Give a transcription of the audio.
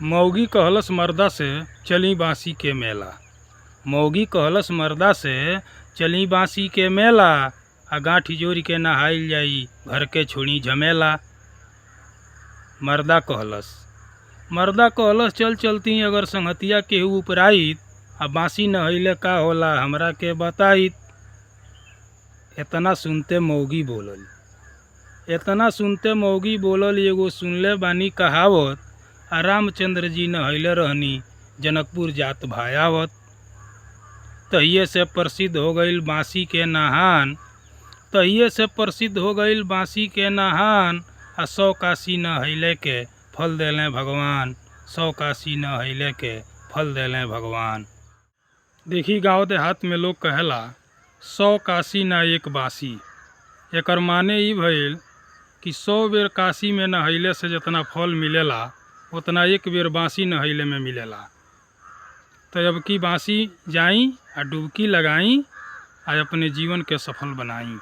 मौगी कहलस मर्दा से चली बांसी के मेला। मौगी कहलस मर्दा से चली बांसी के मेला। आ गांठी जोरी के नहाइल जाई घर के छोड़ी झमेला। मर्दा कहलस चल चलती अगर संगतिया केहू उपराइत। आ बांसी नहैले का होला हमरा के बताइत। इतना सुनते मौगी बोलल एगो सुनले बानी कहावत। आ रामचंद्र जी नहैले रहनी जनकपुर जात भायावत। तहिए से प्रसिद्ध हो गईल बांसी के नहान। आ 100 काशी नहैले के फल देले भगवान। देखी गांव देहात में लोग कहेला 100 काशी ना एक बासी। एकर माने ई भइल कि 100 बेर काशी में नहैले से जितना फल मिलेला उतना एक बेर बांसी नहैले में मिलेला। तो अब की बांसी जाई आ डुबकी लगाई आ अपने जीवन के सफल बनाई।